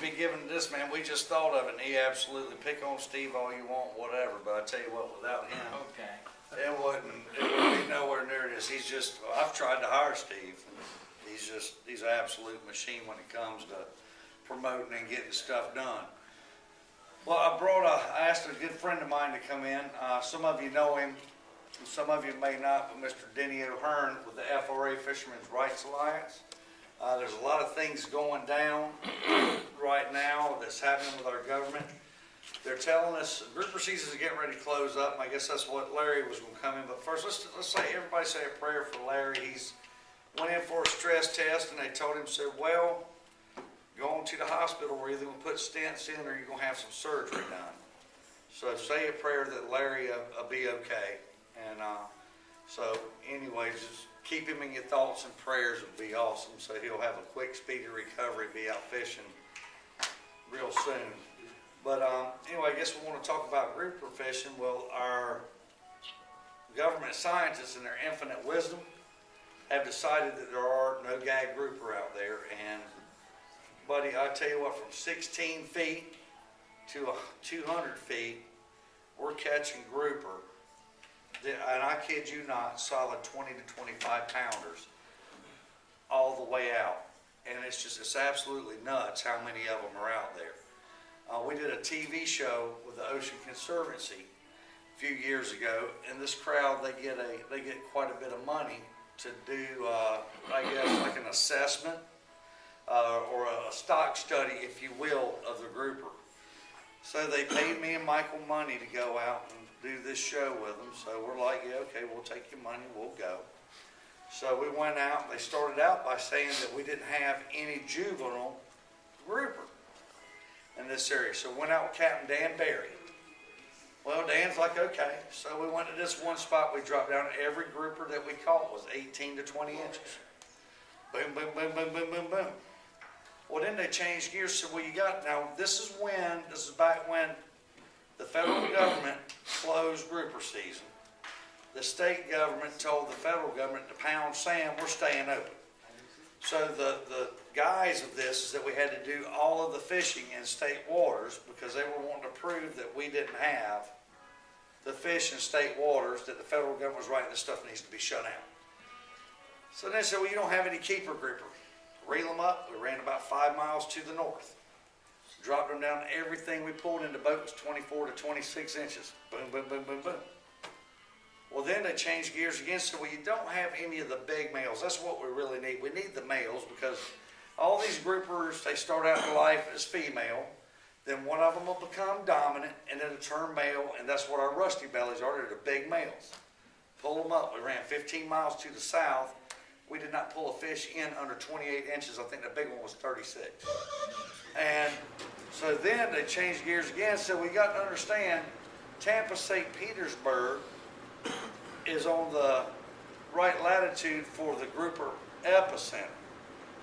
be given to this man. We just thought of it, and he absolutely, pick on Steve all you want, whatever, but I tell you what, without him, Okay. it wouldn't be nowhere near this. He's just, I've tried to hire Steve. He's an absolute machine when it comes to promoting and getting stuff done. Well, I asked a good friend of mine to come in. Some of you know him, some of you may not, but Mr. Denny with the FRA Fishermen's Rights Alliance. There's a lot of things going down right now that's happening with our government. They're telling us grouper season is getting ready to close up, and I guess that's what Larry was going to come in. But first, let's say everybody say a prayer for Larry. He's went in for a stress test, and they told him, said, well, going to the hospital, we're either going to put stents in or you're going to have some surgery done. So say a prayer that Larry will be okay. And so anyway, just keep him in your thoughts and prayers. It would be awesome. So he'll have a quick, speedy recovery, be out fishing real soon. But anyway, I guess we want to talk about grouper fishing. Well, our government scientists in their infinite wisdom have decided that there are no gag grouper out there. And buddy, I tell you what, from 16 feet to 200 feet, we're catching grouper. And I kid you not, solid 20 to 25 pounders all the way out. And it's absolutely nuts how many of them are out there. We did a TV show with the Ocean Conservancy a few years ago, and this crowd, they get quite a bit of money to do, I guess, like an assessment or a stock study, if you will, of the grouper. So they paid me and Michael money to go out and do this show with them. So we're like, yeah, okay, we'll take your money, we'll go. So we went out. They started out by saying that we didn't have any juvenile grouper in this area. So we went out with Captain Dan Berry. Well, Dan's like, okay. So we went to this one spot. We dropped down. Every grouper that we caught was 18 to 20 inches. Boom, boom, boom, boom, boom, boom, boom. Well, then they changed gears. So now this is back when the federal government closed grouper season. The state government told the federal government to pound sand, we're staying open. So the guise of this is that we had to do all of the fishing in state waters because they were wanting to prove that we didn't have the fish in state waters, that the federal government was right, this stuff needs to be shut out. So they said, well, you don't have any keeper grouper. Reel them up. We ran about 5 miles to the north. Dropped them down. Everything we pulled into boat was 24 to 26 inches. Boom, boom, boom, boom, boom. Well, then they changed gears again. So you don't have any of the big males. That's what we really need. We need the males because all these groupers, they start out in life as female. Then one of them will become dominant and then turn male. And that's what our rusty bellies are. They're the big males. Pull them up. We ran 15 miles to the south. We did not pull a fish in under 28 inches. I think the big one was 36. And so then they changed gears again. So we got to understand Tampa, St. Petersburg is on the right latitude for the grouper epicenter.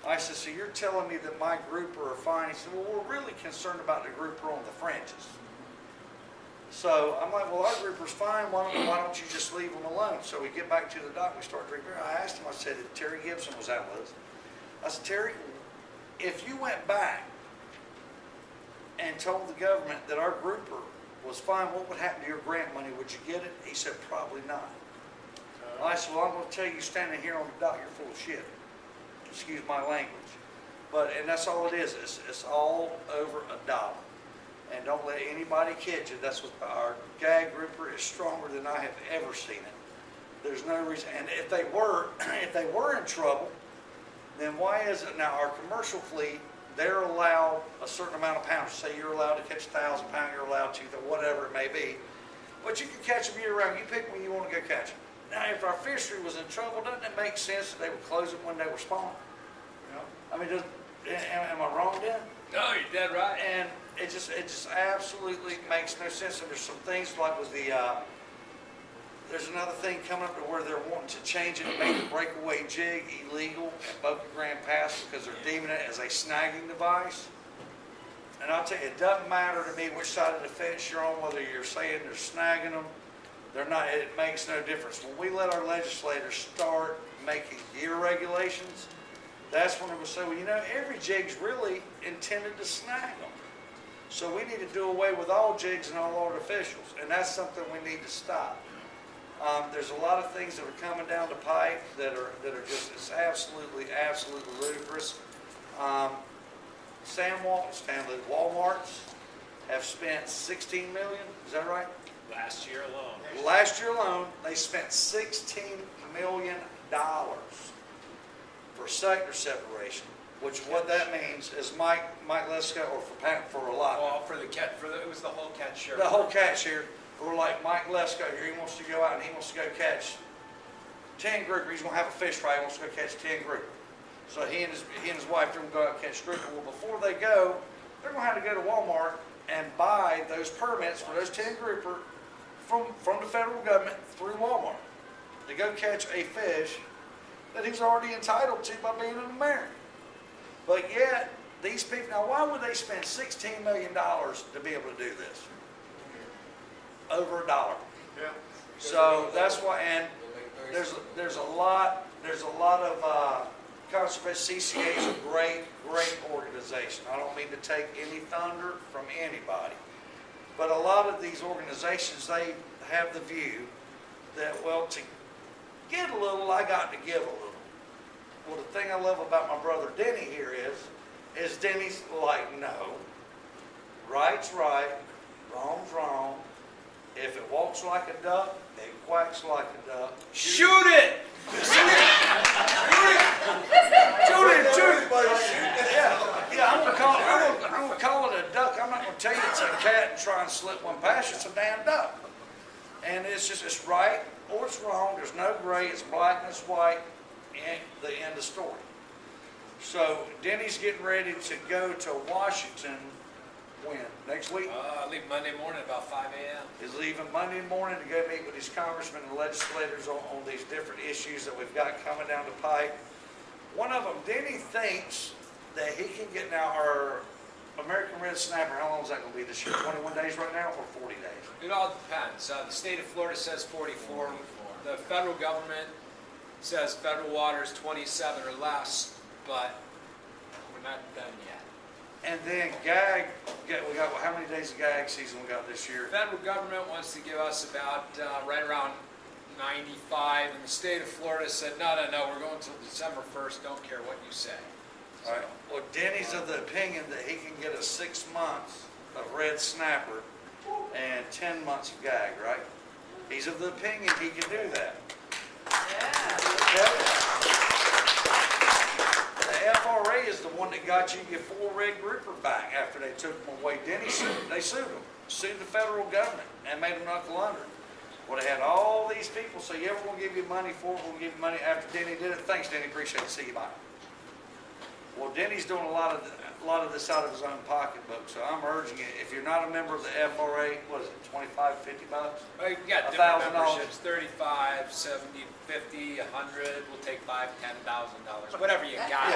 I said, so you're telling me that my grouper are fine? He said, well, we're really concerned about the grouper on the fringes. So I'm like, well, our grouper's fine. Why don't you just leave them alone? So we get back to the dock. We start drinking beer. I asked him, I said, Terry Gibson was out with us. I said, Terry, if you went back and told the government that our grouper was fine, what would happen to your grant money? Would you get it? He said, probably not. I said, well, I'm going to tell you, standing here on the dock, you're full of shit. Excuse my language. And that's all it is. It's all over $1. And don't let anybody kid you. That's what our gag grouper is stronger than I have ever seen it. There's no reason. And if they were in trouble, then why is it now our commercial fleet, they're allowed a certain amount of pounds. Say you're allowed to catch 1,000 pounds, you're allowed to, whatever it may be. But you can catch them year round. You pick when you want to go catch them. Now, if our fishery was in trouble, doesn't it make sense that they would close it when they were spawning? You know? I mean, am I wrong, Dan? No, you're dead right. And it just absolutely makes no sense. And there's some things like with the, there's another thing coming up to where they're wanting to change it and make the breakaway jig illegal at Boca Grande Pass because they're deeming it as a snagging device. And I'll tell you, it doesn't matter to me which side of the fence you're on, whether you're saying they're snagging them, they're not, it makes no difference. When we let our legislators start making gear regulations, that's when it was said, well, you know, every jig's really intended to snag them. So we need to do away with all jigs and all artificials, and that's something we need to stop. There's a lot of things that are coming down the pipe that are just it's absolutely ludicrous. Sam Walton's family, Walmart's, have spent $16 million. Is that right? Last year alone. Last year alone, they spent $16 million for sector separation. Which what that means is Mike Lesko, or for a lot. Well, it was the whole catch share. The whole catch here. We're like Mike Lesko here. He wants to go out and he wants to go catch 10 grouper. He's gonna have a fish fry. He wants to go catch 10 grouper. So he and his wife, they're gonna go out and catch grouper. Well, before they go, they're gonna have to go to Walmart and buy those permits for those 10 grouper from the federal government through Walmart to go catch a fish that he's already entitled to by being an American. But yet, these people, now why would they spend $16 million to be able to do this? Over $1. Yeah. So that's why, and there's a lot of conservation. CCA is a great organization. I don't mean to take any thunder from anybody, but a lot of these organizations, they have the view that, well, to get a little, I got to give a little. Well, the thing I love about my brother Denny here is Denny's like, no, right's right, wrong's wrong. If it walks like a duck, it quacks like a duck. Shoot it! Shoot it! Yeah, I'm gonna call it a duck. I'm not gonna tell you it's a cat and try and slip one past you. It's a damn duck. And it's right or it's wrong. There's no gray. It's black and it's white. And the end of story. So Denny's getting ready to go to Washington when? Next week? I leave Monday morning about 5 a.m. He's leaving Monday morning to go meet with his congressmen and legislators on these different issues that we've got coming down the pipe. One of them, Denny thinks that he can get now our American red snapper. How long is that going to be this year? 21 days right now or 40 days? It all depends. The state of Florida says 44. The federal government says federal water is 27 or less, but we're not done yet. And then gag, we got how many days of gag season we got this year? The federal government wants to give us about right around 95, and the state of Florida said, no, we're going until December 1st, don't care what you say. All right. Well, Denny's of the opinion that he can get us 6 months of red snapper and 10 months of gag, right? He's of the opinion he can do that. The FRA is the one that got you your 4 red grouper back after they took them away. Denny sued them, sued the federal government and made them knuckle under. Well, they had all these people say, yeah, we're going to give you money for it, we're going to give you money. After Denny did it, thanks Denny, appreciate it, see you, bye. Well, Denny's doing a lot of this out of his own pocketbook, so I'm urging you, if you're not a member of the FRA, what is it, 25, 50 bucks? Well, you got different $1,000. memberships, 35, 70, 50, 100, we'll take $5,000, $10,000, whatever you got.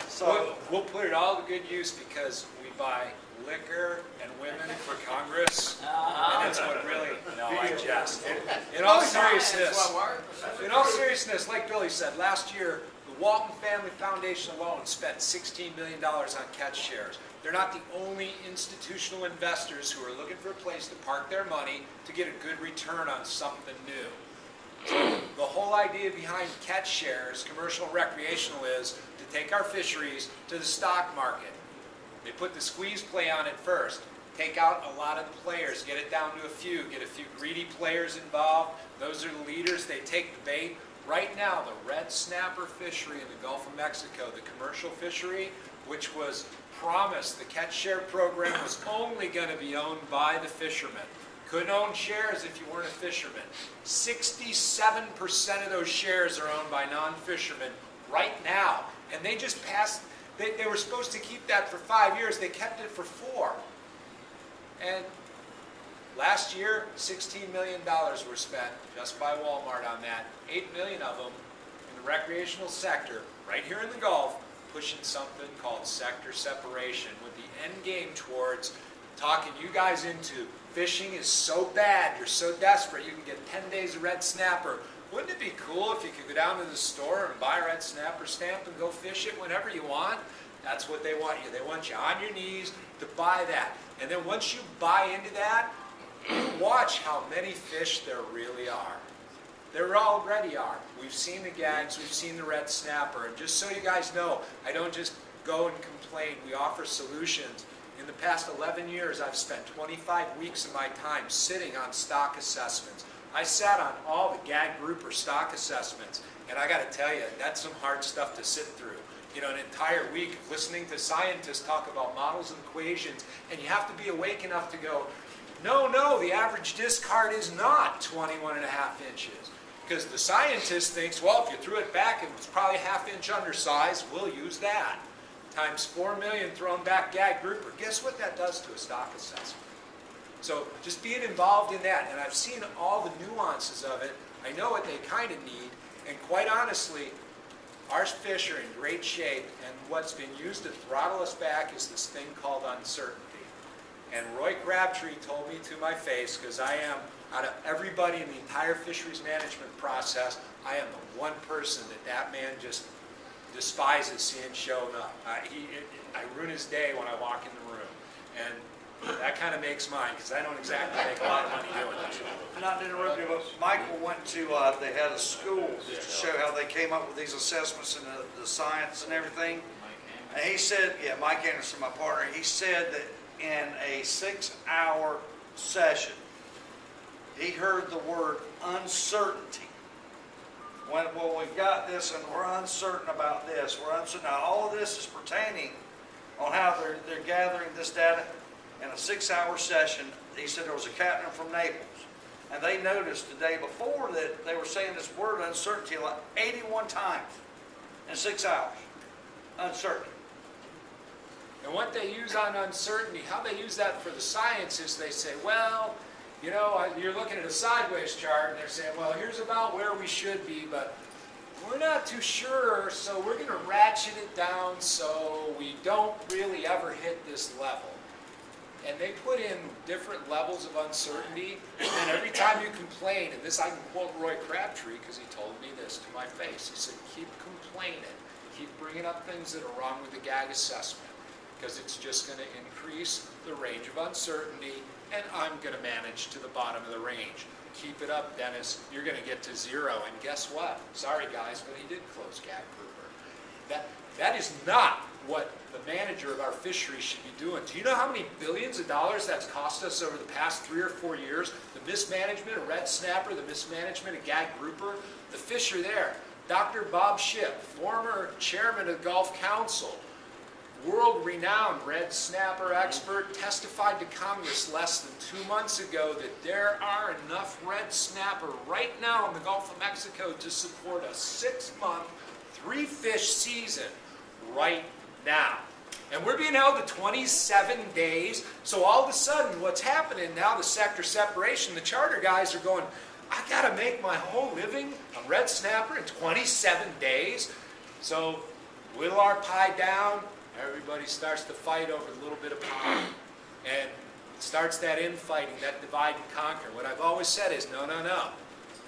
So we'll put it all to good use because we buy liquor and women for Congress, and that's what really, no, I jest. In all seriousness, like Billy said, last year, the Walton Family Foundation alone spent $16 million on catch shares. They're not the only institutional investors who are looking for a place to park their money to get a good return on something new. So the whole idea behind catch shares, commercial and recreational, is to take our fisheries to the stock market. They put the squeeze play on it first. Take out a lot of the players, get it down to a few, get a few greedy players involved. Those are the leaders, they take the bait. Right now, the red snapper fishery in the Gulf of Mexico, the commercial fishery, which was promised, the catch share program was only going to be owned by the fishermen. Couldn't own shares if you weren't a fisherman. 67% of those shares are owned by non-fishermen right now. And they just passed, they were supposed to keep that for 5 years. They kept it for 4. And last year, $16 million were spent just by Walmart on that. 8 million of them in the recreational sector, right here in the Gulf, pushing something called sector separation with the end game towards talking you guys into fishing is so bad, you're so desperate, you can get 10 days of red snapper. Wouldn't it be cool if you could go down to the store and buy a red snapper stamp and go fish it whenever you want? That's what they want you. They want you on your knees to buy that. And then once you buy into that, you watch how many fish there really are. There already are. We've seen the gags, we've seen the red snapper, and just so you guys know, I don't just go and complain. We offer solutions. In the past 11 years, I've spent 25 weeks of my time sitting on stock assessments. I sat on all the gag grouper stock assessments, and I got to tell you, that's some hard stuff to sit through. You know, an entire week of listening to scientists talk about models and equations, and you have to be awake enough to go, no, the average discard is not 21 and a half inches. Because the scientist thinks, well, if you threw it back, it was probably a half-inch undersized, we'll use that. Times 4 million thrown back gag grouper. Guess what that does to a stock assessment? So just being involved in that, and I've seen all the nuances of it. I know what they kind of need, and quite honestly, our fish are in great shape, and what's been used to throttle us back is this thing called uncertainty. And Roy Crabtree told me to my face, because I am, out of everybody in the entire fisheries management process, I am the one person that man just despises seeing showing up. I ruin his day when I walk in the room. And that kind of makes mine, because I don't exactly make a lot of money doing this. Not to interrupt you, but Michael went to, they had a school just to show how they came up with these assessments and the science and everything. And he said, yeah, Mike Anderson, my partner, he said that in a 6-hour session, he heard the word uncertainty. Well, we've got this and we're uncertain about this. We're uncertain. Now, all of this is pertaining on how they're gathering this data in a 6-hour session. He said there was a captain from Naples, and they noticed the day before that they were saying this word uncertainty like 81 times in 6 hours. Uncertainty. And what they use on uncertainty, how they use that for the science is they say, well, you know, you're looking at a sideways chart, and they're saying, well, here's about where we should be, but we're not too sure, so we're going to ratchet it down so we don't really ever hit this level. And they put in different levels of uncertainty, and every time you complain, and this I can quote Roy Crabtree because he told me this to my face, he said, keep complaining, keep bringing up things that are wrong with the gag assessment, because it's just going to increase the range of uncertainty, and I'm going to manage to the bottom of the range. Keep it up, Dennis. You're going to get to zero. And guess what? Sorry, guys, but he did close gag grouper. That is not what the manager of our fishery should be doing. Do you know how many billions of dollars that's cost us over the past 3 or 4 years? The mismanagement of red snapper, the mismanagement of gag grouper. The fish are there. Dr. Bob Shipp, former chairman of the Gulf Council, world-renowned red snapper expert, testified to Congress less than 2 months ago that there are enough red snapper right now in the Gulf of Mexico to support a 6-month, 3-fish season right now. And we're being held to 27 days, so all of a sudden what's happening now, the sector separation, the charter guys are going, I gotta make my whole living on red snapper in 27 days. So whittle our pie down. Everybody starts to fight over a little bit of pie. And it starts that infighting, that divide and conquer. What I've always said is, no.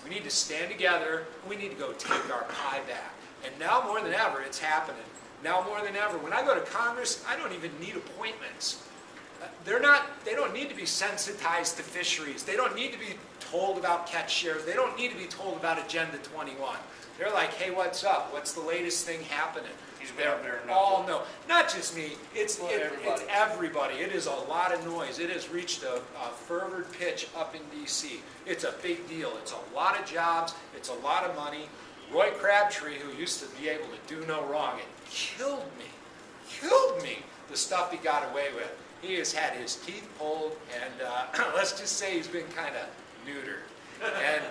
We need to stand together. We need to go take our pie back. And now more than ever, it's happening. Now more than ever. When I go to Congress, I don't even need appointments. They don't need to be sensitized to fisheries. They don't need to be told about catch shares. They don't need to be told about Agenda 21. They're like, hey, what's up? What's the latest thing happening? He's been up there. All know. Not just me. It's everybody. It is a lot of noise. It has reached a fervid pitch up in D.C. It's a big deal. It's a lot of jobs. It's a lot of money. Roy Crabtree, who used to be able to do no wrong, it killed me, the stuff he got away with. He has had his teeth pulled, and let's just say he's been kind of neutered. And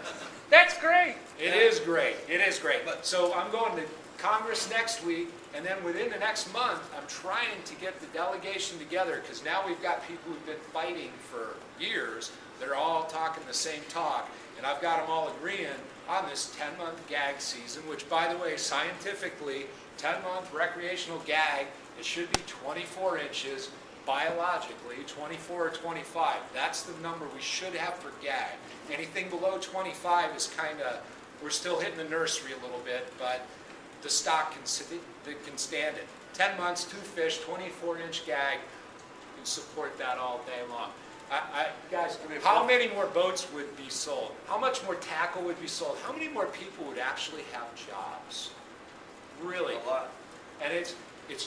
That's great. it is great. It is great. But so I'm going to Congress next week, and then within the next month, I'm trying to get the delegation together, because now we've got people who've been fighting for years. They're all talking the same talk, and I've got them all agreeing on this 10-month gag season, which, by the way, scientifically, 10-month recreational gag, it should be 24 inches, biologically, 24 or 25. That's the number we should have for gag. Anything below 25 is kind of, We're still hitting the nursery a little bit, but the stock can stand it. 10 months, 2 fish, 24-inch gag, you can support that all day long. Guys, how many more boats would be sold? How much more tackle would be sold? How many more people would actually have jobs? Really? A lot. And it's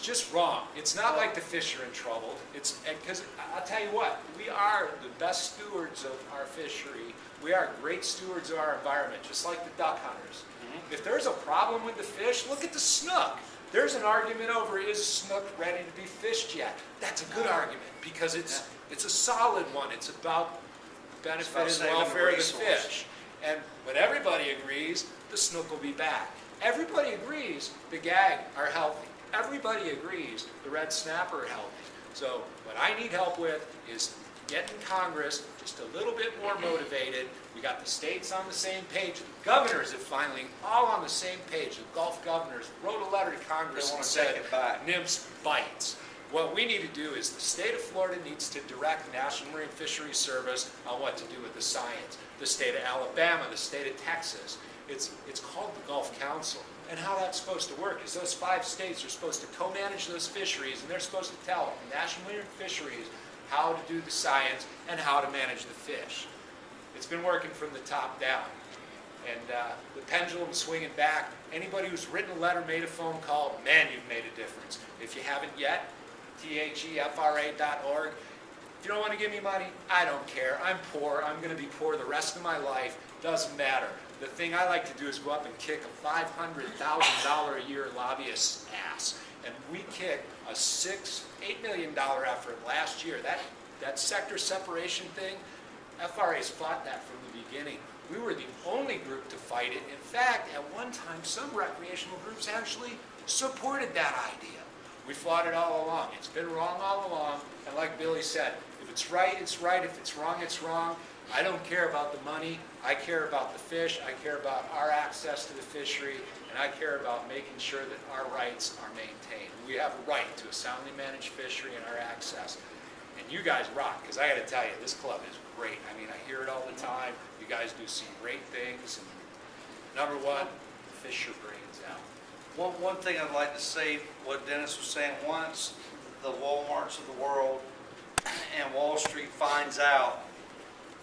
just wrong. It's not like the fish are in trouble. It's because I'll tell you what, we are the best stewards of our fishery. We are great stewards of our environment, just like the duck hunters. If there's a problem with the fish, look at the snook. There's an argument over, is snook ready to be fished yet? That's a good argument because it's a solid one. It's about the benefit and welfare of the fish. And when everybody agrees, the snook will be back. Everybody agrees the gag are healthy. Everybody agrees the red snapper are healthy. So what I need help with is getting Congress just a little bit more motivated. We got the states on the same page. The governors have finally all on the same page. The Gulf governors wrote a letter to Congress and said, NIMS bites. What we need to do is the state of Florida needs to direct the National Marine Fisheries Service on what to do with the science. The state of Alabama, the state of Texas. It's called the Gulf Council. And how that's supposed to work is those 5 states are supposed to co-manage those fisheries, and they're supposed to tell the National Marine Fisheries how to do the science and how to manage the fish. It's been working from the top down. And the pendulum's swinging back. Anybody who's written a letter, made a phone call, man, you've made a difference. If you haven't yet, thefra.org. If you don't want to give me money, I don't care. I'm poor. I'm going to be poor the rest of my life. Doesn't matter. The thing I like to do is go up and kick a $500,000 a year lobbyist's ass. And we kicked a $8 million effort last year. That sector separation thing, FRA's fought that from the beginning. We were the only group to fight it. In fact, at one time, some recreational groups actually supported that idea. We fought it all along. It's been wrong all along. And like Billy said, if it's right, it's right. If it's wrong, it's wrong. I don't care about the money. I care about the fish. I care about our access to the fishery. And I care about making sure that our rights are maintained. We have a right to a soundly managed fishery and our access. And you guys rock, because I got to tell you, this club is great. I mean, I hear it all the time. You guys do some great things. And number one, fish your brains out. One thing I'd like to say, what Dennis was saying, once the Walmarts of the world and Wall Street finds out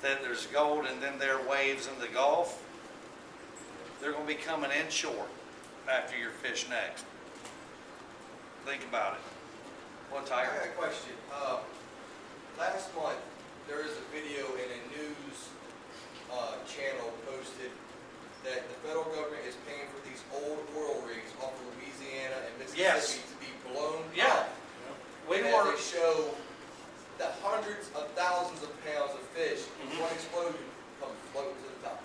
that there's gold and then there are waves in the Gulf, they're going to be coming inshore after your fish next. Think about it. What, Tiger? I got a question. Last month, there was a video in a news channel posted that the federal government is paying for these old oil rigs off of Louisiana and Mississippi to be blown up. We and were. they show the hundreds of thousands of pounds of fish in one explosion come floating to the top.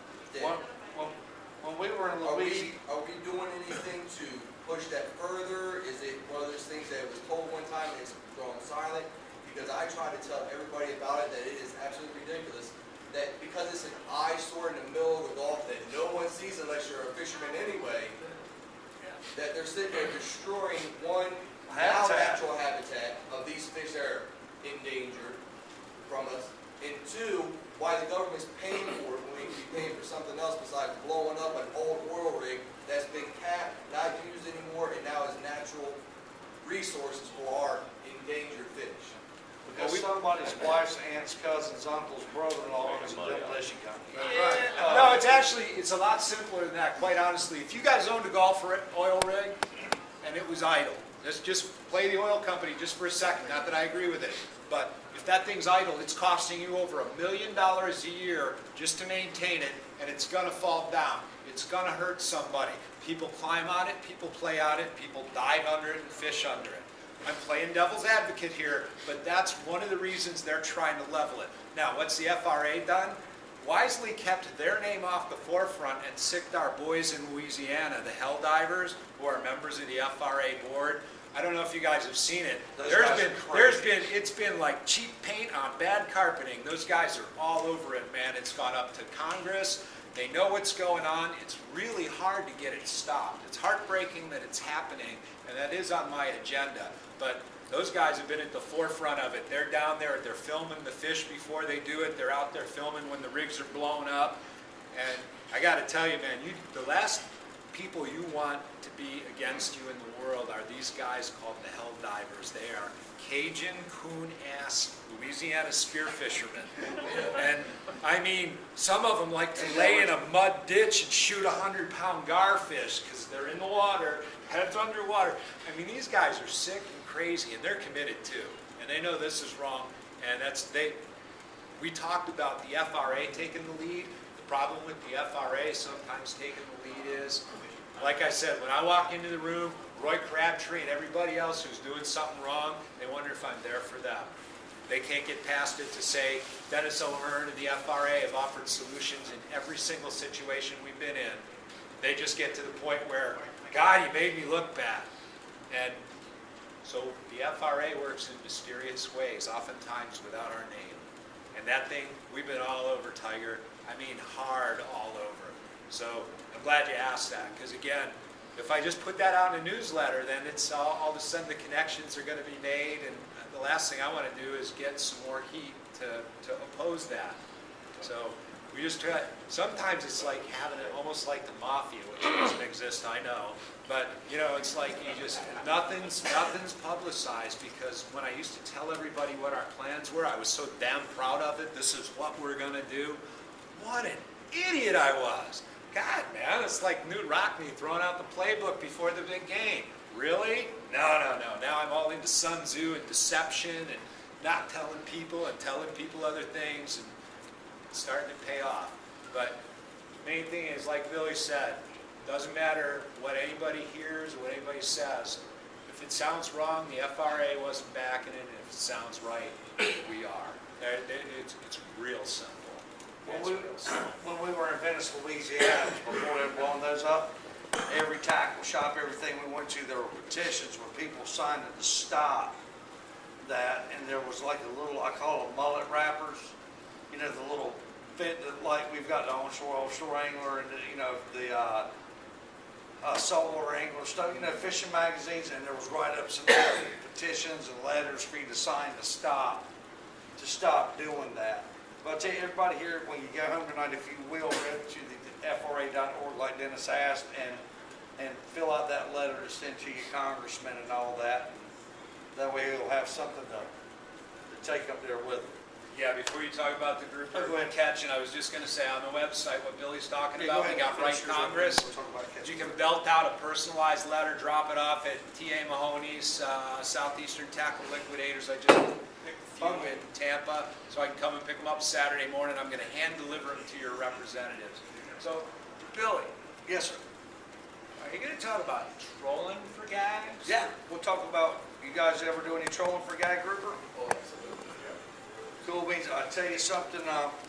When we were in Louisiana. Are we doing anything to push that further? Is it one of those things that was told one time and it's thrown silent? Because I try to tell everybody about it that it is absolutely ridiculous that because it's an eyesore in the middle of the Gulf that no one sees unless you're a fisherman anyway, that they're sitting there destroying one now natural habitat of these fish that are endangered from us, and 2, why the government's paying for it when we could be paying for something else besides blowing up an old oil rig that's been capped, not used anymore, and now is natural resources for our endangered fish. Because somebody's wife's aunt's cousin's uncle's brother-in-law owns a demolition company. No, it's a lot simpler than that, quite honestly. If you guys owned a Gulf oil rig and it was idle, let's just play the oil company just for a second, not that I agree with it, but if that thing's idle, it's costing you over $1 million a year just to maintain it, and it's going to fall down. It's going to hurt somebody. People climb on it, people play on it, people dive under it and fish under it. I'm playing devil's advocate here, but that's one of the reasons they're trying to level it. Now, what's the FRA done? Wisely kept their name off the forefront and sicked our boys in Louisiana, the hell divers, who are members of the FRA board. I don't know if you guys have seen it. It's been like cheap paint on bad carpeting. Those guys are all over it, man. It's gone up to Congress. They know what's going on. It's really hard to get it stopped. It's heartbreaking that it's happening, and that is on my agenda. But those guys have been at the forefront of it. They're down there, they're filming the fish before they do it. They're out there filming when the rigs are blown up. And I got to tell you, man, the last people you want to be against you in the world are these guys called the hell divers. They are Cajun, coon-ass, Louisiana spear fishermen. And I mean, some of them like to lay in a mud ditch and shoot 100-pound garfish because they're in the water, heads underwater. I mean, these guys are sick and crazy, and they're committed too. And they know this is wrong. And we talked about the FRA taking the lead. The problem with the FRA sometimes taking the lead is, like I said, when I walk into the room, Roy Crabtree and everybody else who's doing something wrong, they wonder if I'm there for them. They can't get past it to say, Dennis O'Hearn and the FRA have offered solutions in every single situation we've been in. They just get to the point where, God, you made me look bad. And so the FRA works in mysterious ways, oftentimes without our name. And that thing, we've been all over, Tiger. I mean, hard all over. So I'm glad you asked that, because again, if I just put that out in a newsletter, then it's all of a sudden the connections are going to be made, and the last thing I want to do is get some more heat to oppose that. So we just try. Sometimes it's like having it almost like the mafia, which doesn't exist, I know. But you know, it's like you just nothing's publicized, because when I used to tell everybody what our plans were, I was so damn proud of it. This is what we're going to do. What an idiot I was. God, man, it's like Newt Rockney throwing out the playbook before the big game. Really? No. Now I'm all into Sun Tzu and deception and not telling people and telling people other things, and it's starting to pay off. But the main thing is, like Billy said, doesn't matter what anybody hears or what anybody says. If it sounds wrong, the FRA wasn't backing it, and if it sounds right, we are. It's real simple. When we were in Venice, Louisiana, before they were blowing those up, every tackle shop, everything we went to, there were petitions where people signed it to stop that, and there was like a little, I call them mullet wrappers, you know, the little fit that, like we've got the onshore, offshore angler, and you know, the saltwater angler stuff, you know, fishing magazines, and there was write-ups and petitions and letters for you to sign to stop doing that. But I'll tell you, everybody here, when you go home tonight, if you will, go to the FRA.org like Dennis asked, and fill out that letter to send to your congressman and all that. That way he'll have something to take up there with him. Yeah, before you talk about the group Go ahead. catching, I was just going to say on the website what Billy's talking Yeah, go about. We ahead. got Right Finish yours up, Congress. we'll talk about catching. You can belt out a personalized letter, drop it off at T.A. Mahoney's Southeastern Tackle Liquidators. I just picked a few in Tampa, so I can come and pick them up Saturday morning. I'm going to hand deliver them to your representatives. So, Billy. Yes, sir. Are you going to talk about trolling for guys? Yeah, we'll talk about, you guys ever do any trolling for gag grouper? Oh, absolutely. Cool beans, I'll tell you something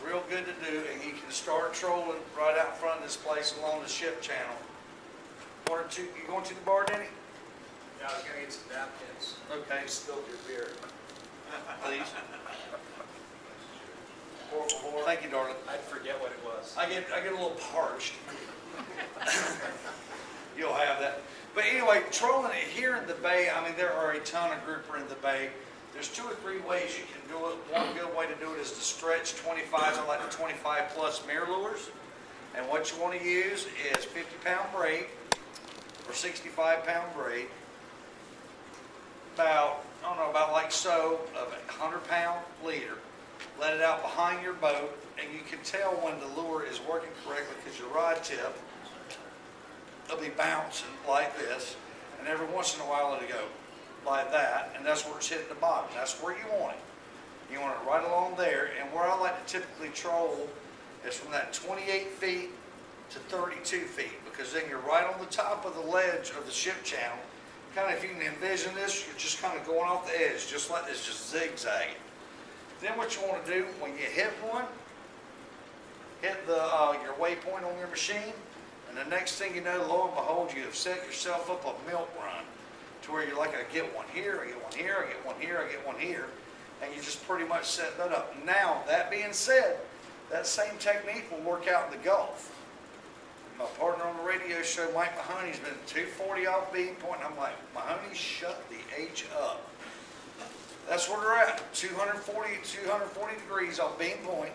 real good to do, and you can start trolling right out front of this place along the ship channel. One or two, you going to the bar, Denny? Yeah, I was going to get some napkins. Okay. You spilled your beer. Please. Thank you, darling. I'd forget what it was. I get a little parched. You'll have that. But anyway, trolling it here in the bay, I mean, there are a ton of grouper in the bay. There's 2 or 3 ways you can do it. One good way to do it is to stretch 25s. I like the 25 plus mirror lures. And what you want to use is 50-pound braid or 65-pound braid. About, I don't know, about like so, of a 100-pound leader. Let it out behind your boat, and you can tell when the lure is working correctly because your rod tip will be bouncing like this, and every once in a while it'll go like that, and that's where it's hitting the bottom. That's where you want it. You want it right along there, and where I like to typically troll is from that 28 feet to 32 feet, because then you're right on the top of the ledge of the ship channel. Kind of, if you can envision this, you're just kind of going off the edge, just like this, just zigzagging. Then what you want to do, when you hit one, hit the your waypoint on your machine, and the next thing you know, lo and behold, you have set yourself up a milk run to where you're like, I get one here, I get one here, I get one here, I get one here, and you just pretty much set that up. Now, that being said, that same technique will work out in the Gulf. My partner on the radio show, Mike Mahoney's been 240 off beam point, and I'm like, Mahoney, shut the H up. That's where they're at, 240 degrees off beam point.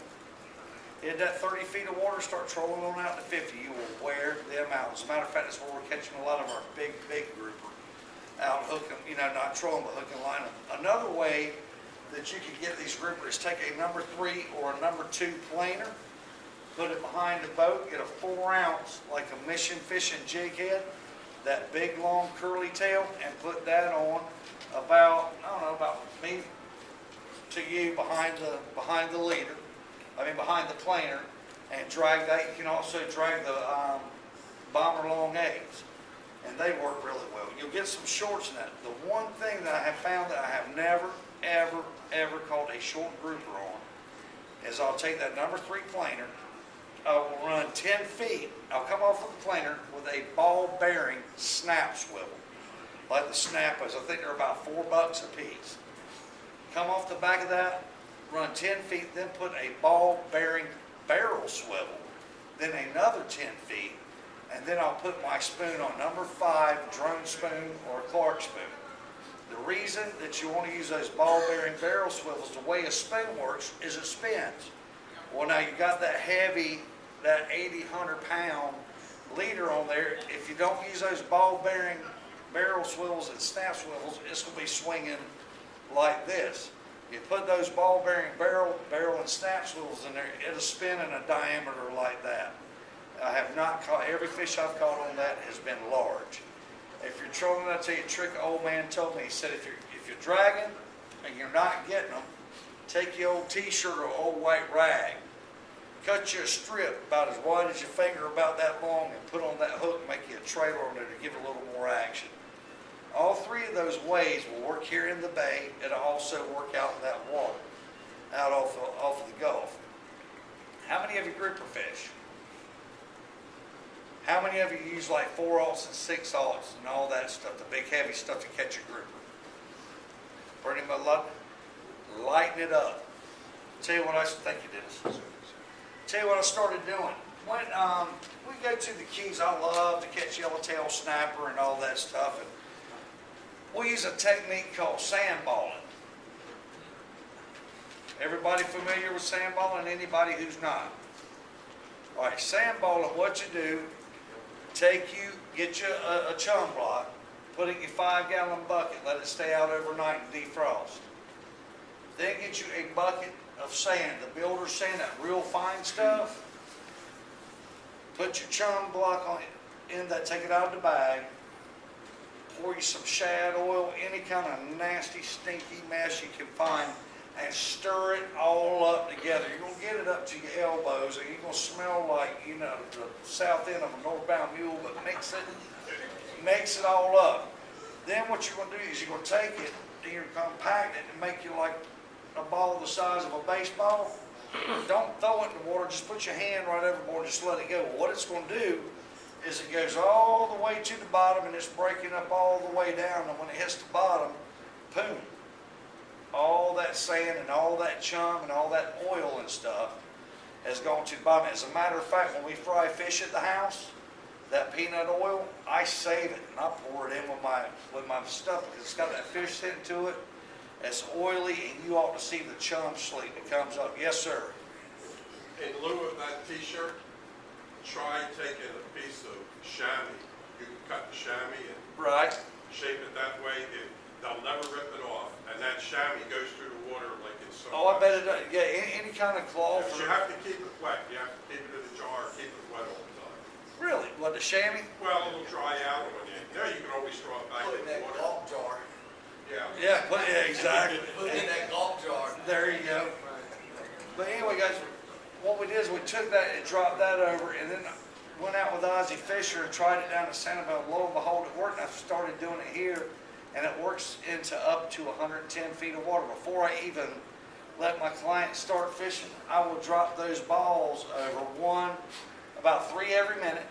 hit that 30 feet of water, start trolling on out to 50, you will wear them out. As a matter of fact, that's where we're catching a lot of our big grouper out hooking, not trolling, but hooking line. Another way that you can get these groupers is take a number 3 or a number 2 planer, put it behind the boat, get a 4 ounce, like a mission fishing jig head, that big long curly tail, and put that on about, I don't know, about me to you behind the leader, behind the planer, and drag that. You can also drag the bomber long eggs, and they work really well. You'll get some shorts in that. The one thing that I have found that I have never, ever caught a short grouper on is I'll take that number 3 planer, I will run 10 feet, I'll come off of the planer with a ball bearing snap swivel, like the Snappers. I think they're about $4 a piece. Come off the back of that, run 10 feet, then put a ball bearing barrel swivel, then another 10 feet, and then I'll put my spoon on number 5 drone spoon or Clark spoon. The reason that you want to use those ball bearing barrel swivels, the way a spoon works is it spins. Well, now you got that heavy, that 80, 100 pound leader on there. If you don't use those ball bearing barrel swivels and snap swivels, it's going to be swinging like this. You put those ball bearing barrel and snap swivels in there, it'll spin in a diameter like that. I have not caught, every fish I've caught on that has been large. If you're trolling, I'll tell you a trick an old man told me. He said if you're dragging and you're not getting them, take your old t-shirt or old white rag, cut you a strip about as wide as your finger, about that long, and put on that hook and make you a trailer on there to give it a little more action. All 3 of those ways will work here in the bay. It'll also work out in that water, out off of the Gulf. How many of you grouper fish? How many of you use like 4 aughts and 6 aughts and all that stuff, the big heavy stuff to catch a grouper? Pretty much lighten it up. Tell you what I think you did. Tell you what I started doing. When we go to the Keys, I love to catch yellowtail snapper and all that stuff. And we use a technique called sandballing. Everybody familiar with sandballing? Anybody who's not? All right, sandballing, what you do, get you a chum block, put it in your 5-gallon bucket, let it stay out overnight and defrost. Then get you a bucket of sand, the builder's sand, that real fine stuff. Put your chum block on it, in that, take it out of the bag, pour you some shad oil, any kind of nasty, stinky mess you can find, and stir it all up together. You're going to get it up to your elbows, and you're going to smell like, the south end of a northbound mule, but mix it all up. Then what you're going to do is you're going to take it, and you're going to compact it and make you like a ball the size of a baseball. Don't throw it in the water, just put your hand right overboard and just let it go. What it's going to do is it goes all the way to the bottom and it's breaking up all the way down, and when it hits the bottom, boom, all that sand and all that chum and all that oil and stuff has gone to the bottom. As a matter of fact, when we fry fish at the house, that peanut oil, I save it and I pour it in with my stuff because it's got that fish scent to it. It's oily, and you ought to see the chum sleep that comes up. Yes, sir. In lieu of that t-shirt, try taking a piece of chamois. You can cut the chamois and Right. shape it that way. They'll never rip it off. And that chamois goes through the water like it's so. Oh, I bet it does. Yeah, any kind of cloth. But you have to keep it wet. You have to keep it in the jar, keep it wet all the time. Really? What, the chamois? Well, it'll dry out when you can always throw it back Put in it in the that water. gulp jar. Yeah. Yeah, exactly. Put it in that gulp jar. There you go. But anyway, guys, what we did is we took that and dropped that over, and then went out with Ozzie Fisher and tried it down at Sanibel. Lo and behold, it worked. And I started doing it here, and it works into up to 110 feet of water. Before I even let my clients start fishing, I will drop those balls over about 3 every minute.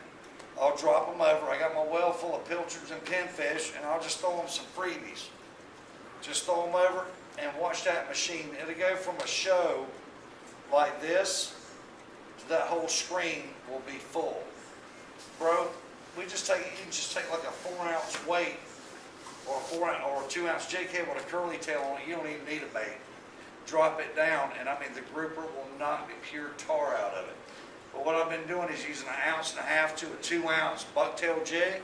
I'll drop them over. I got my well full of pilchards and pinfish, and I'll just throw them some freebies. Just throw them over and watch that machine. It'll go from a show like this to that whole screen will be full. Bro, you can just take like a 4-ounce weight or a 2-ounce jig head with a curly tail on it. You don't even need a bait. drop it down, and I mean, the grouper will knock the pure tar out of it. But what I've been doing is using 1.5 ounces to a 2 ounce bucktail jig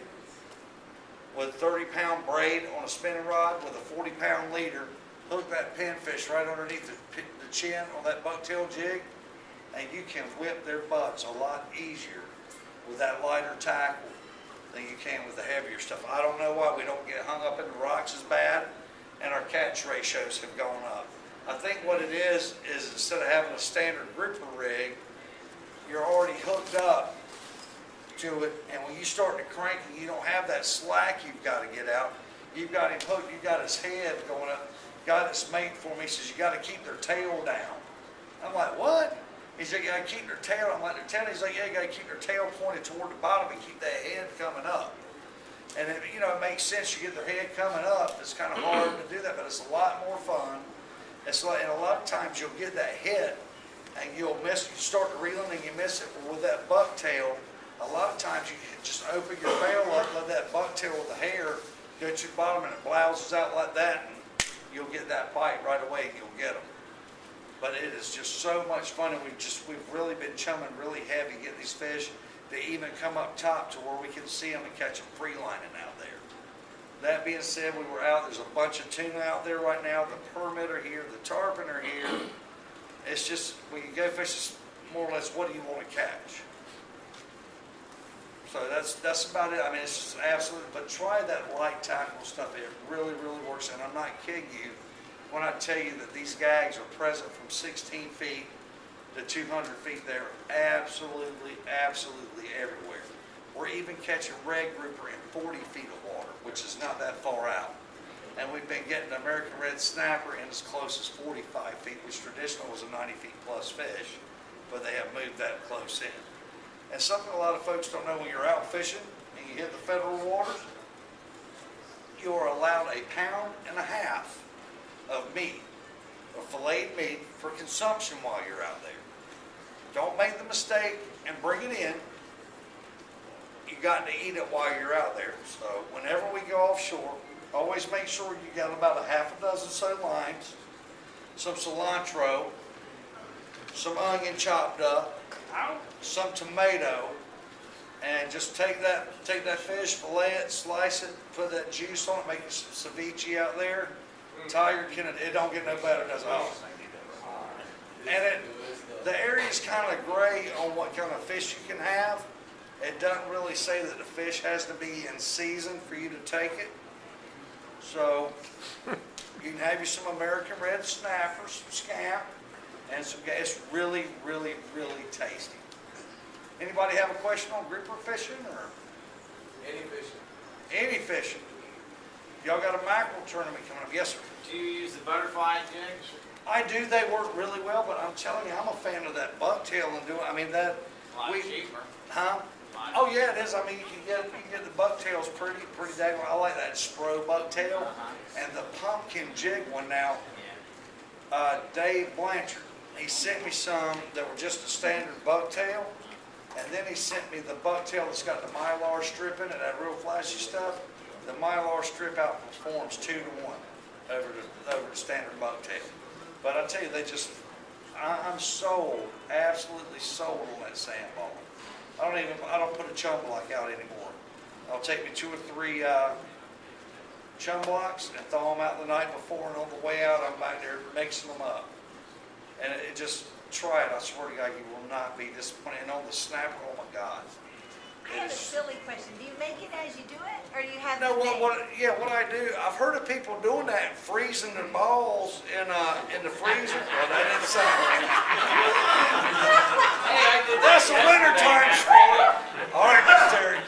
with 30-pound braid on a spinning rod with a 40-pound leader. Hook that pinfish right underneath the chin on that bucktail jig, and you can whip their butts a lot easier with that lighter tackle than you can with the heavier stuff. I don't know why we don't get hung up in the rocks as bad, and our catch ratios have gone up. I think what it is instead of having a standard grouper rig, you're already hooked up to it, and when you start to crank and you don't have that slack you've got to get out, you've got him hooked, you've got his head going up. Guy that's made for me says, you got to keep their tail down. I'm like, what? He said, you got to keep their tail. I'm like, their tail? He's like, yeah, you got to keep their tail pointed toward the bottom and keep that head coming up. And it, you know, it makes sense. You get their head coming up. It's kind of hard to do that, but it's a lot more fun. It's like, and a lot of times you'll get that hit and you'll miss, you start to reel and you miss it. But with that bucktail, a lot of times you can just open your bail up, let that bucktail with the hair go to the bottom, and it blouses out like that, and you'll get that bite right away and you'll get them. But it is just so much fun, and we've really been chumming really heavy, getting these fish to even come up top to where we can see them and catch them free lining out there. That being said, we were out, there's a bunch of tuna out there right now, the permit are here, the tarpon are here. It's just, when you go fish, it's more or less, what do you want to catch? So that's about it. I mean, it's just absolute, but try that light tackle stuff. It really, really works, and I'm not kidding you when I tell you that these gags are present from 16 feet to 200 feet. They're absolutely, absolutely everywhere. We're even catching red grouper in 40 feet of water, which is not that far out. And we've been getting American red snapper in as close as 45 feet, which traditionally was a 90 feet plus fish, but they have moved that close in. And something a lot of folks don't know, when you're out fishing and you hit the federal waters, you are allowed 1.5 pounds of meat, or filleted meat, for consumption while you're out there. Don't make the mistake and bring it in. You got to eat it while you're out there. So whenever we go offshore, always make sure you got about 6 so limes, some cilantro, some onion chopped up, some tomato, and just take that fish, fillet it, slice it, put that juice on it, make some ceviche out there. Tiger can, it don't get no better, does it? And the area's kind of gray on what kind of fish you can have. It doesn't really say that the fish has to be in season for you to take it. So you can have you some American red snapper, some scamp, and some, it's really, really, really tasty. Anybody have a question on grouper fishing or? Any fishing. Any fishing. Y'all got a mackerel tournament coming up? Yes, sir. Do you use the butterfly jigs? I do. They work really well, but I'm telling you, I'm a fan of that bucktail and doing. I mean that. A lot cheaper. Huh? Oh yeah, it is. I mean, you can get the bucktails pretty dang well. I like that Spro bucktail and the pumpkin jig one now. Dave Blanchard, he sent me some that were just a standard bucktail, and then he sent me the bucktail that's got the mylar strip in it, that real flashy stuff. The mylar strip outperforms 2 to 1 over the standard bucktail. But I tell you, I'm sold, absolutely sold on that sandball. I don't put a chum block out anymore. I'll take me 2 or 3 chum blocks and thaw them out the night before, and on the way out, I'm back there mixing them up. And it just, try it. I swear to God, you will not be disappointed. And on the snapper, oh my God. I have a silly question. Do you make it as you do it, or do you have No, it made? what I do, I've heard of people doing that, freezing their balls in the freezer. Well, that didn't sound right. That's a wintertime sport. All right, Mr. Terry.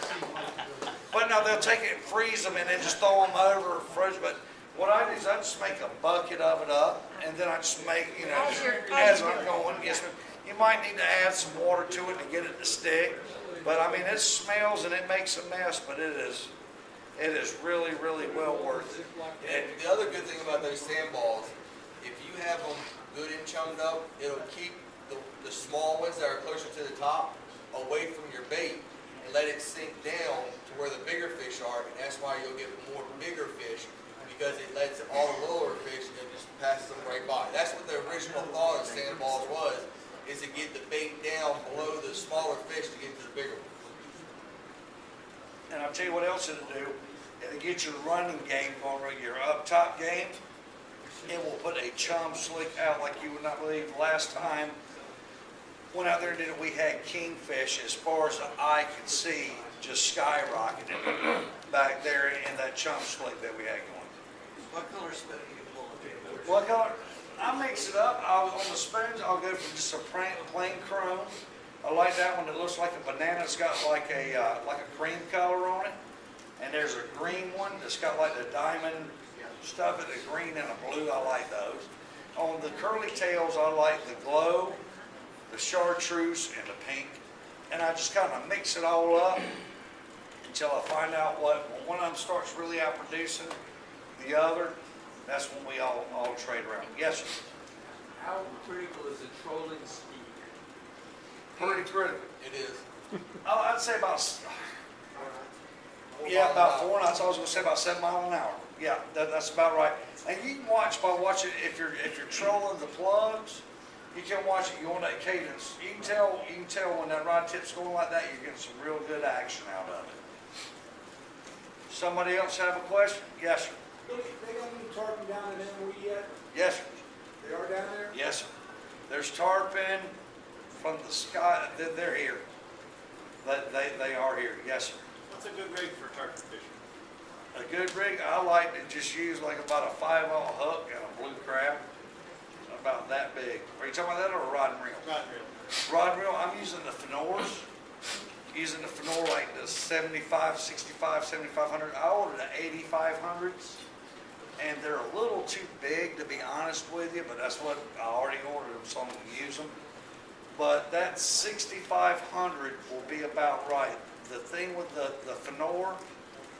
But no, they'll take it and freeze them and then just throw them over frozen. But what I do is I just make a bucket of it up, and then I just make, as I'm going. Yes, you might need to add some water to it to get it to stick. But I mean, it smells and it makes a mess, but it is really, really well worth it. And the other good thing about those sandballs, if you have them good and chummed up, it'll keep the small ones that are closer to the top away from your bait and let it sink down to where the bigger fish are, and that's why you'll get more bigger fish, because it lets all the lower fish, it just passes them right by. That's what the I'll tell you what else it'll do. It'll get your running game going, your up top game. It will put a chum slick out like you would not believe. Last time, went out there and did it, we had kingfish as far as the eye could see, just skyrocketing back there in that chum slick that we had going. What color spoon do you pull it? What color? I mix it up. On the spoons, I'll go for just a plain chrome. I like that one that looks like a banana. It's got like a cream color on it. And there's a green one that's got like the diamond stuff in the green and a blue. I like those. On the curly tails, I like the glow, the chartreuse, and the pink. And I just kind of mix it all up until I find out when one of them starts really out producing the other. That's when we all trade around. Yes, sir. How critical is the trolling speed? Pretty critical. It is. Oh, I'd say about 4 knots. I was going to say about 7 miles an hour. Yeah, that's about right. And you can watch by watching if you're trolling the plugs. You can watch it. You on that cadence. You can tell when that rod tip's going like that. You're getting some real good action out of it. Somebody else have a question? Yes, sir. They got any tarpon down in MOE yet? Yes, sir. They are down there? Yes, sir. There's tarpon from the sky. They're here. They are here. Yes, sir. What's a good rig for tarpon fishing? A good rig, I like to just use like about a 5/0 hook and a blue crab, about that big. Are you talking about that or a rod and reel? Not really. Rod and reel, I'm using the Fenors. Using the Fenor like the 75, 65, 7500. I ordered the 8500s, and they're a little too big to be honest with you, but that's what I already ordered them, so I'm gonna use them. But that 6500 will be about right. The thing with the Fenor,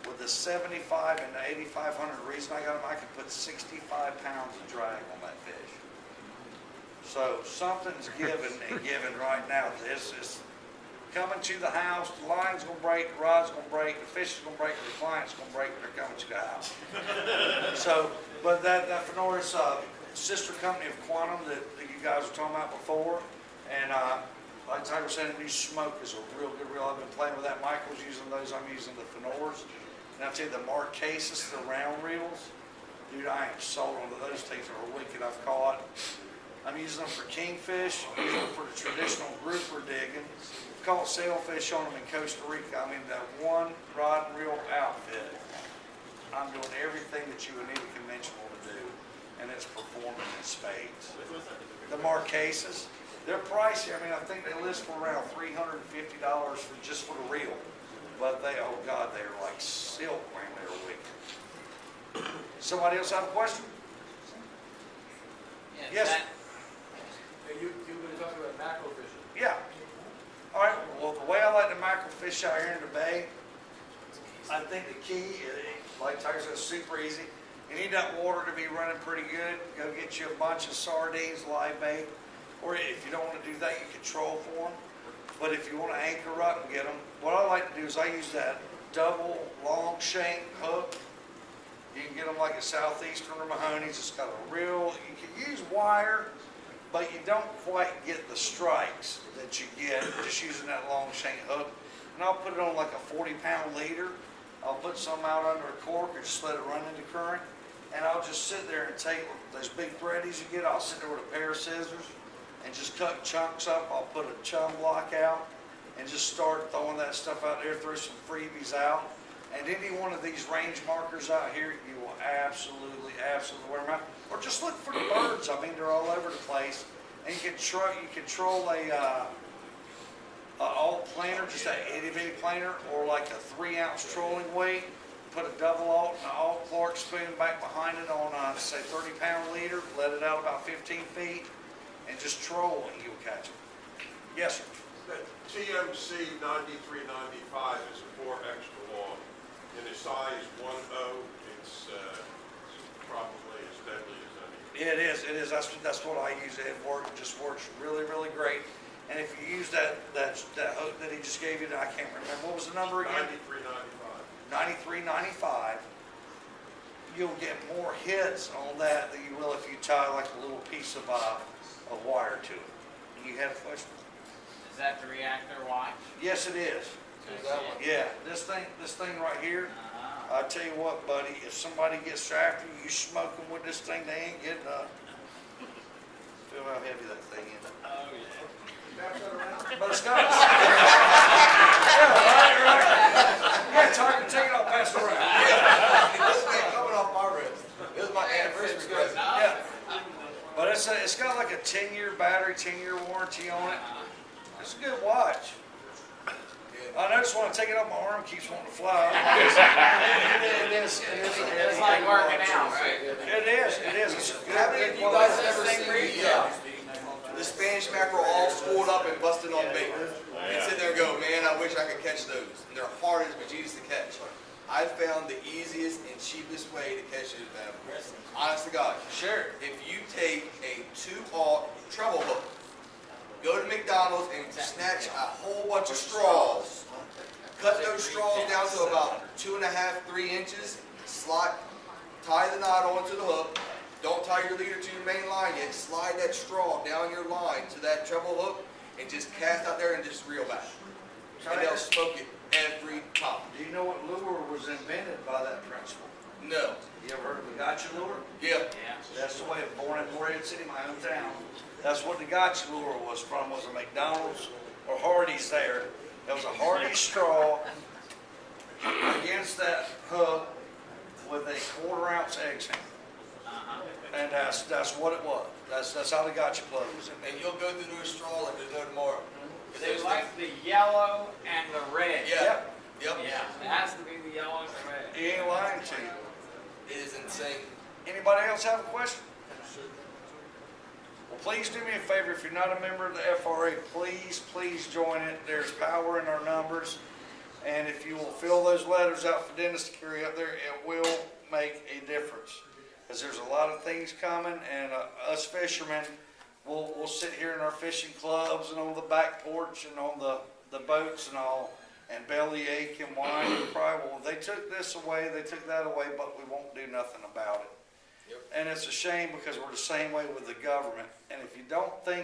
with the 75 and the 8500, the reason I got them, I can put 65 pounds of drag on that fish. So something's given and given right now. This is coming to the house. The line's gonna break, the rod's gonna break, the fish is gonna break, the client's gonna break. They're coming to the house. So, but that Fenor is sister company of Quantum that you guys were talking about before, and like Tiger said, the new smoke is a real good reel. I've been playing with that. Michael's using those. I'm using the Fenors. And I'll tell you, the Marquesas, the round reels, dude, I am sold on those things. Are wicked. I've caught. I'm using them for kingfish. I'm using them for the traditional grouper digging. I've caught sailfish on them in Costa Rica. I'm in that one rod and reel outfit. I'm doing everything that you would need a conventional to do, and it's performing in spades. The Marquesas, they're pricey. I mean, I think they list for around $350 for just for the reel. But they, oh God, they are like silk when they're wicked. Somebody else have a question? Yes. Hey, you were talking about mackerel fishing. Yeah. All right. Well, the way I like the mackerel fish out here in the bay, I think the key, like Tiger said, super easy. You need that water to be running pretty good. Go get you a bunch of sardines, live bait. Or if you don't want to do that, you can troll for them. But if you want to anchor up and get them, what I like to do is I use that double long shank hook. You can get them like a Southeastern or Mahoney's. It's got a real, you can use wire, but you don't quite get the strikes that you get just using that long shank hook. And I'll put it on like a 40-pound leader. I'll put some out under a cork or just let it run into current. And I'll just sit there and take those big threadies you get. I'll sit there with a pair of scissors and just cut chunks up. I'll put a chum block out and just start throwing that stuff out there, throw some freebies out. And any one of these range markers out here, you will absolutely wear them out. Or just look for the birds. I mean, they're all over the place. And you can troll a alt planer, just that itty bitty planer, or like a 3-ounce trolling weight. Put a double alt and an alt Clark spoon back behind it on a, say, 30-pound leader. Let it out about 15 feet. And just troll and you'll catch them. Yes, sir. That TMC 9395 is 4 extra long. In a size 1/0, it's probably as deadly as any. It is. That's what I use. It just works really, really great. And if you use that hook that he just gave you, I can't remember. What was the number again? 9395. 93.95. You'll get more hits on that than you will if you tie like a little piece of wire to it. You had a question? Is that the reactor watch? Yes, it is. Who's that one? Yeah, this thing right here, I tell you what, buddy, if somebody gets after you, you smoke them with this thing, they ain't getting up. Feel how heavy that thing is. Oh, yeah. But it's got a... Yeah, right. Yeah, take it off, pass it around. This thing coming off my wrist. This is my anniversary present. Yeah. But it's got like a 10-year battery, 10-year warranty on it. It's a good watch. I noticed when I take it off my arm, it keeps wanting to fly. It is. It's like working out, right? It is. It's a good. How many of you guys ever seen the Spanish mackerel all schooled up and busting on bait? And sit there and go, man, I wish I could catch those. And they're hard as bejesus to catch. I found the easiest and cheapest way to catch those bad boys. Honest to God. Sure. If you take a 2-aught treble hook, go to McDonald's and snatch a whole bunch of straws, cut those straws down to about 2.5, 3 inches, tie the knot onto the hook, don't tie your leader to your main line yet, slide that straw down your line to that treble hook, and just cast out there and just reel back. And they'll smoke it every time. Do you know what lure was invented by that principle? No. You ever heard of the gotcha lure? Yeah. That's the way it born in Morehead City, my hometown. That's what the gotcha lure was from, was a McDonald's or Hardee's there. There was a Hardee's straw against that hook with a 1/4 ounce egg sandwich. And that's what it was. That's how the gotcha plug was in there. And you'll go through those straws like there's no tomorrow. They like the yellow and the red. Yeah. Yep. Yeah, it has to be the yellow and the red. He ain't lying to you. It is insane. Anybody else have a question? Well, please do me a favor. If you're not a member of the FRA, please join it. There's power in our numbers. And if you will fill those letters out for Dennis to carry up there, it will make a difference. Because there's a lot of things coming, and us fishermen, we'll sit here in our fishing clubs and on the back porch and on the boats and all, and belly ache and whine and cry. Well, they took this away, they took that away, but we won't do nothing about it. Yep. And it's a shame because we're the same way with the government. And if you don't think